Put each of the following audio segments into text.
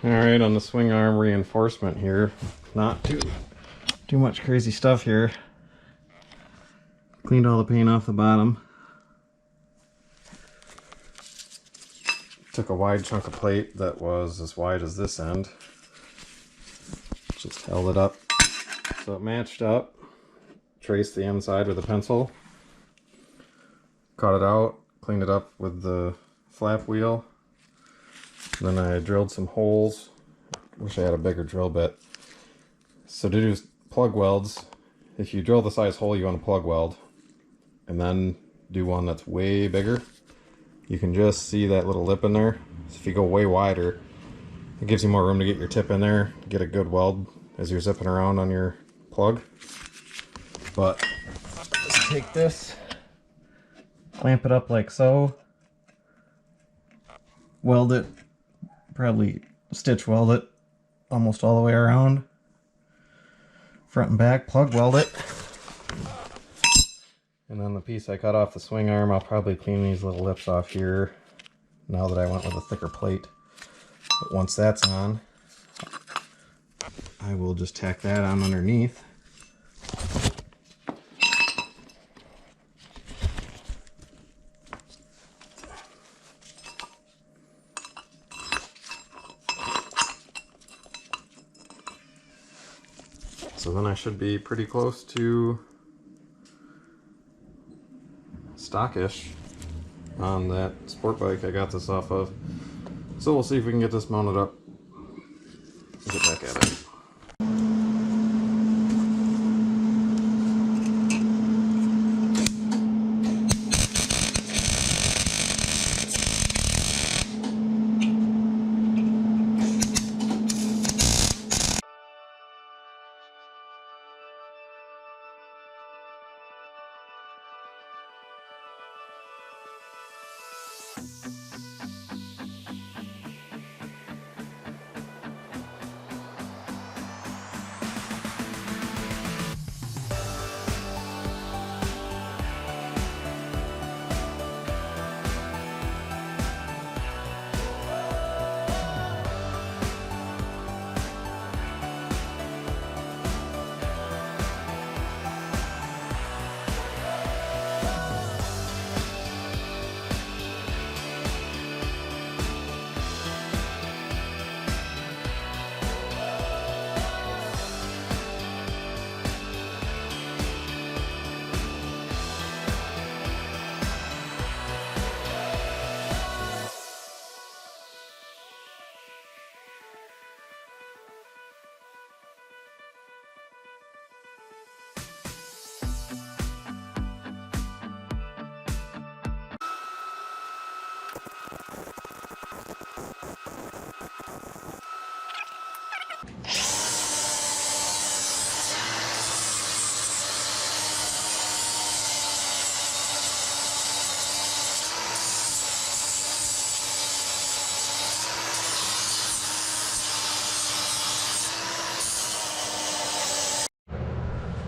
Alright, on the swing arm reinforcement here. Not too much crazy stuff here. Cleaned all the paint off the bottom. Took a wide chunk of plate that was as wide as this end. Just held it up so it matched up. Traced the inside with a pencil. Cut it out, cleaned it up with the flap wheel. Then I drilled some holes. Wish I had a bigger drill bit. So to do plug welds, if you drill the size hole you want to plug weld, and then do one that's way bigger, you can just see that little lip in there. So if you go way wider, it gives you more room to get your tip in there, get a good weld as you're zipping around on your plug. But just take this, clamp it up like so, weld it, probably stitch weld it almost all the way around, front and back, plug weld it. And then the piece I cut off the swing arm, I'll probably clean these little lips off here now that I went with a thicker plate. But once that's on, I will just tack that on underneath. So then I should be pretty close to stockish on that sport bike I got this off of. So we'll see if we can get this mounted up and get back at it.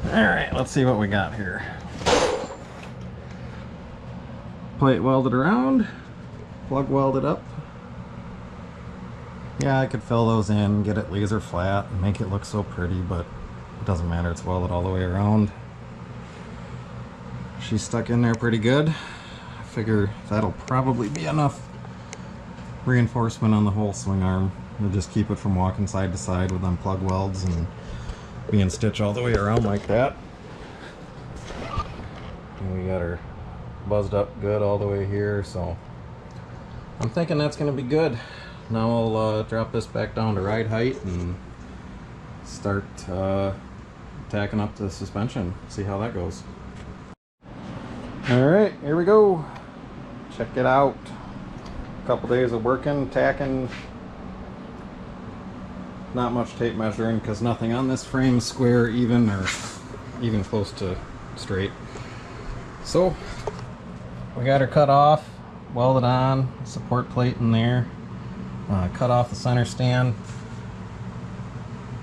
Alright, let's see what we got here. Plate welded around, plug welded up. Yeah, I could fill those in, get it laser flat, and make it look so pretty, but it doesn't matter, it's welded all the way around. She's stuck in there pretty good. I figure that'll probably be enough reinforcement on the whole swing arm. We'll just keep it from walking side to side with them plug welds and being stitched all the way around like that. And we got her buzzed up good all the way here, so I'm thinking that's going to be good. Now I'll drop this back down to ride height and start tacking up the suspension, see how that goes. Alright, here we go. Check it out. A couple days of working, tacking. Not much tape measuring because nothing on this frame is square, even, or even close to straight. So we got her cut off, welded on, support plate in there, cut off the center stand,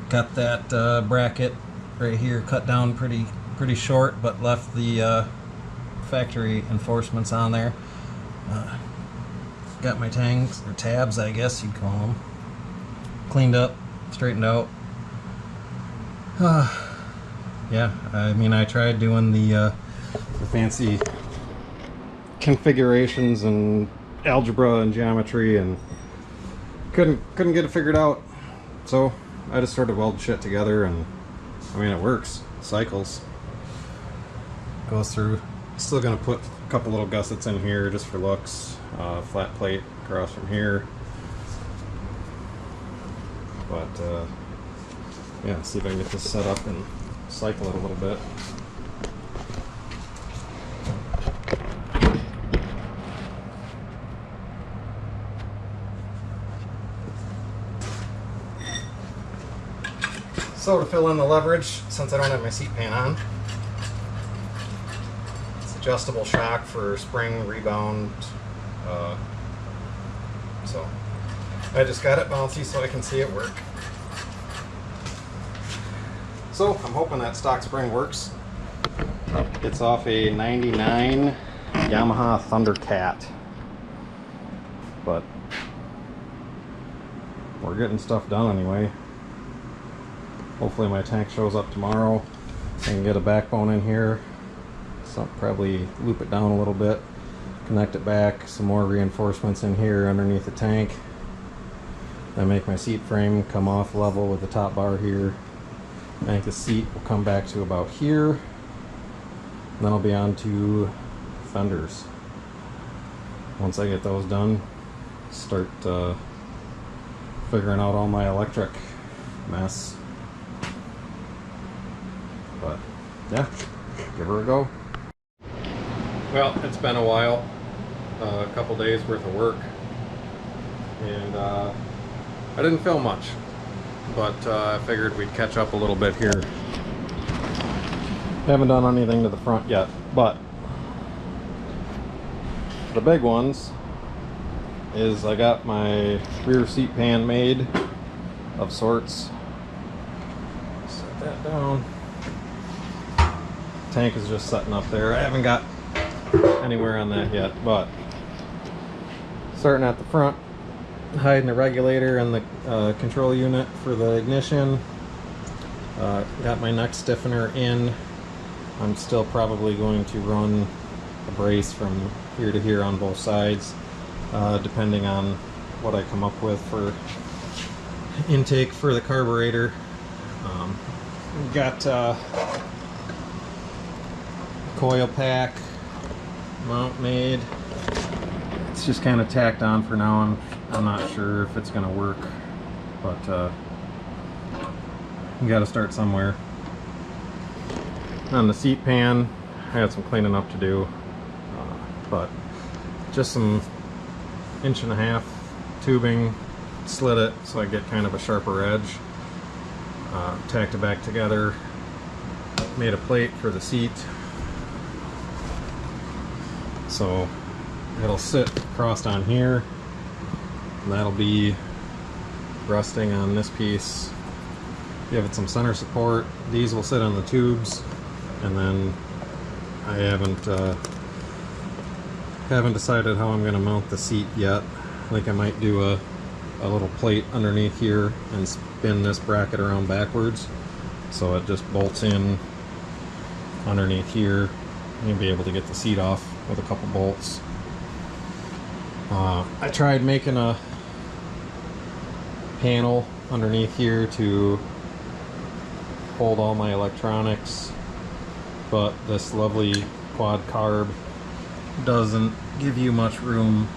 got that bracket right here cut down pretty short, but left the factory enforcements on there. Got my tangs, or tabs I guess you'd call them. cleaned up, straightened out. Yeah, I mean, I tried doing the fancy configurations and algebra and geometry and couldn't get it figured out. So I just started welding shit together, and I mean, it works. Cycles. Goes through. Still gonna put a couple little gussets in here just for looks. Flat plate across from here. But yeah, see if I can get this set up and cycle it a little bit. So to fill in the leverage, since I don't have my seat pan on, it's adjustable shock for spring rebound. So I just got it bouncy so I can see it work. So I'm hoping that stock spring works. It's off a 99 Yamaha Thundercat. But we're getting stuff done anyway. Hopefully my tank shows up tomorrow. I can get a backbone in here. So probably loop it down a little bit. Connect it back. Some more reinforcements in here underneath the tank. Then make my seat frame come off level with the top bar here. I think the seat will come back to about here. Then I'll be on to fenders. Once I get those done, start figuring out all my electric mess. But yeah, give her a go. Well, it's been a while, a couple days worth of work, and I didn't film much, but I figured we'd catch up a little bit here. Haven't done anything to the front yet, but the big ones is I got my rear seat pan made of sorts. Set that down. Tank is just setting up there. I haven't got anywhere on that yet, but starting at the front, hiding the regulator and the control unit for the ignition. Got my neck stiffener in. I'm still probably going to run a brace from here to here on both sides, depending on what I come up with for intake for the carburetor. Got coil pack mount made. It's just kind of tacked on for now. I'm not sure if it's going to work, but you got to start somewhere. On the seat pan, I had some cleaning up to do, but just some 1.5" tubing, slid it so I get kind of a sharper edge, tacked it back together, made a plate for the seat, so it'll sit crossed on here, and that'll be resting on this piece. Give it some center support. These will sit on the tubes, and then I haven't decided how I'm going to mount the seat yet. I think I might do a little plate underneath here and spin this bracket around backwards so it just bolts in underneath here. You'll be able to get the seat off with a couple bolts. I tried making a panel underneath here to hold all my electronics, but this lovely quad carb doesn't give you much room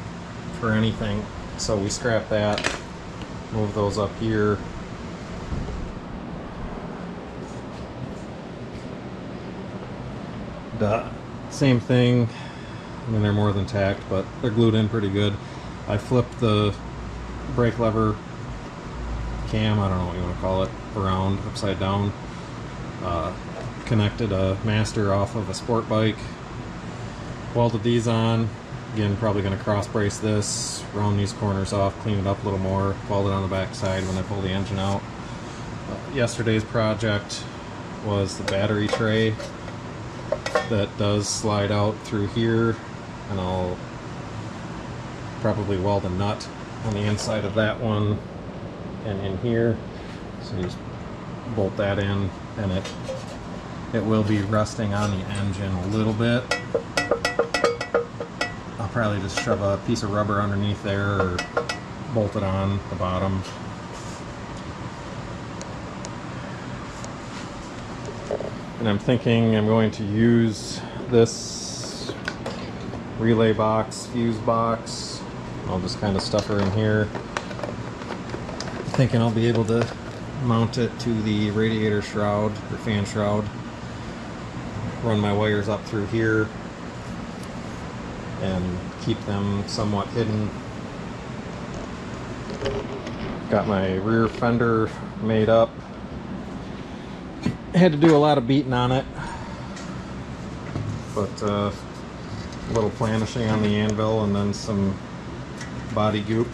for anything, so we scrapped that, move those up here. Same thing. I mean, they're more than tacked, but they're glued in pretty good. I flipped the brake lever cam, I don't know what you want to call it, around upside down. Connected a master off of a sport bike, welded these on. Again, probably going to cross brace this, round these corners off, clean it up a little more, weld it on the back side when I pull the engine out. Yesterday's project was the battery tray that does slide out through here, and I'll probably weld a nut on the inside of that one and in here. So you just bolt that in, and it will be resting on the engine a little bit. I'll probably just shove a piece of rubber underneath there or bolt it on the bottom. And I'm thinking I'm going to use this relay box, fuse box. I'll just kind of stuff her in here. Thinking I'll be able to mount it to the radiator shroud or fan shroud. Run my wires up through here and keep them somewhat hidden. Got my rear fender made up. Had to do a lot of beating on it, but a little planishing on the anvil and then some body goop.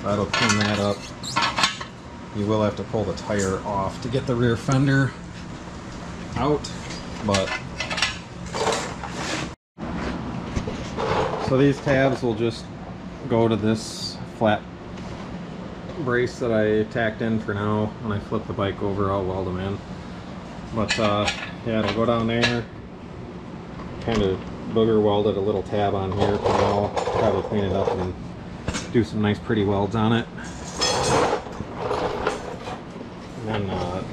That'll clean that up. You will have to pull the tire off to get the rear fender out, but so these tabs will just go to this flat brace that I tacked in for now. When I flip the bike over, I'll weld them in. But yeah, it'll go down there, kind of booger welded a little tab on here for now. Probably clean it up and do some nice pretty welds on it. And then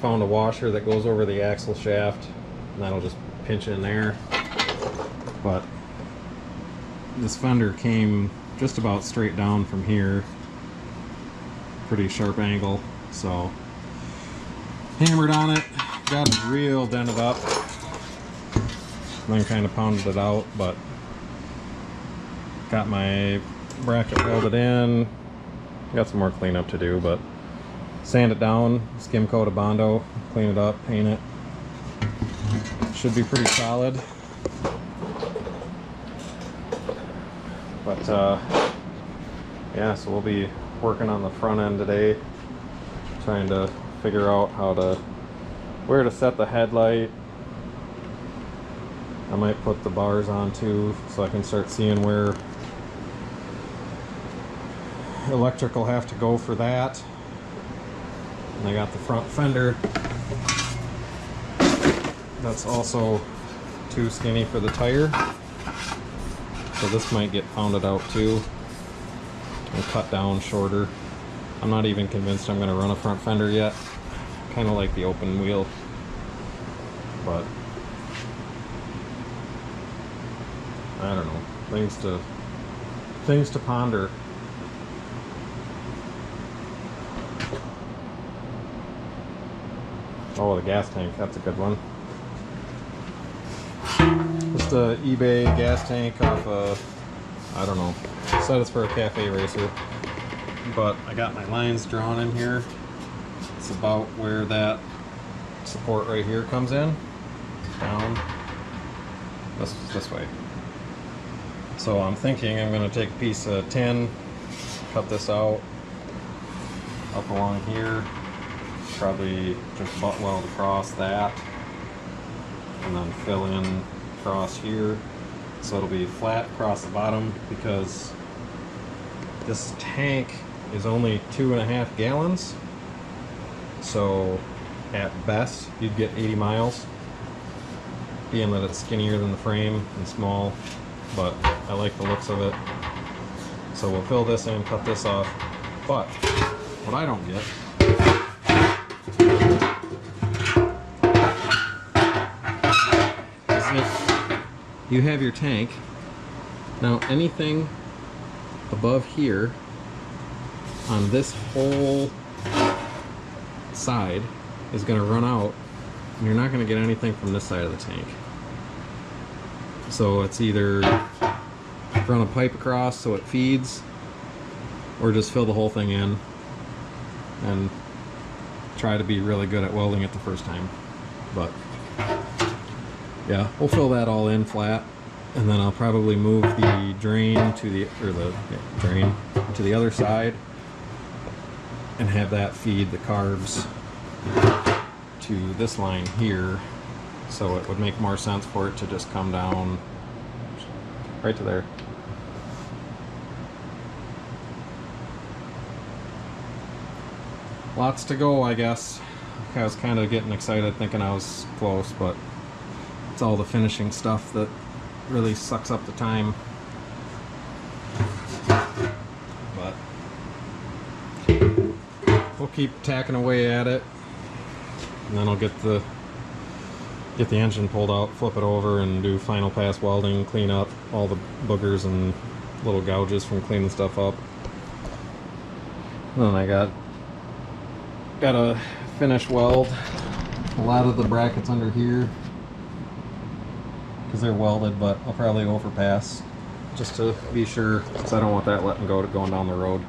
found a washer that goes over the axle shaft, and that'll just pinch in there. But this fender came just about straight down from here, pretty sharp angle, so hammered on it, got it real dented up, then kind of pounded it out, but got my bracket welded in. Got some more cleanup to do, but sand it down, skim coat of Bondo, clean it up, paint it. Should be pretty solid. But yeah, so we'll be working on the front end today, trying to figure out where to set the headlight. I might put the bars on too, so I can start seeing where electric will have to go for that. And I got the front fender that's also too skinny for the tire, so this might get pounded out too and cut down shorter. I'm not even convinced I'm going to run a front fender yet. Kind of like the open wheel, but I don't know. Things to ponder. Oh, the gas tank, that's a good one. Just a eBay gas tank off a, I don't know, said it's for a cafe racer, but I got my lines drawn in here. It's about where that support right here comes in, down this way. So I'm thinking I'm going to take a piece of tin, cut this out up along here, probably just butt weld across that, and then fill in across here so it'll be flat across the bottom, because this tank is only 2.5 gallons. So at best you'd get 80 miles, being that it's skinnier than the frame and small, but I like the looks of it. So we'll fill this in, cut this off. But what I don't get is if you have your tank, now anything above here on this whole side is going to run out, and you're not going to get anything from this side of the tank. So it's either run a pipe across so it feeds, or just fill the whole thing in and try to be really good at welding it the first time. But yeah, we'll fill that all in flat, and then I'll probably move the drain to the drain to the other side and have that feed the carbs to this line here, so it would make more sense for it to just come down right to there. Lots to go, I guess. I was kind of getting excited thinking I was close, but it's all the finishing stuff that really sucks up the time. But we'll keep tacking away at it, and then I'll get the engine pulled out, flip it over, and do final pass welding, clean up all the boogers and little gouges from cleaning stuff up. And then I got a finish weld a lot of the brackets under here because they're welded, but I'll probably overpass just to be sure, because I don't want that letting go going down the road.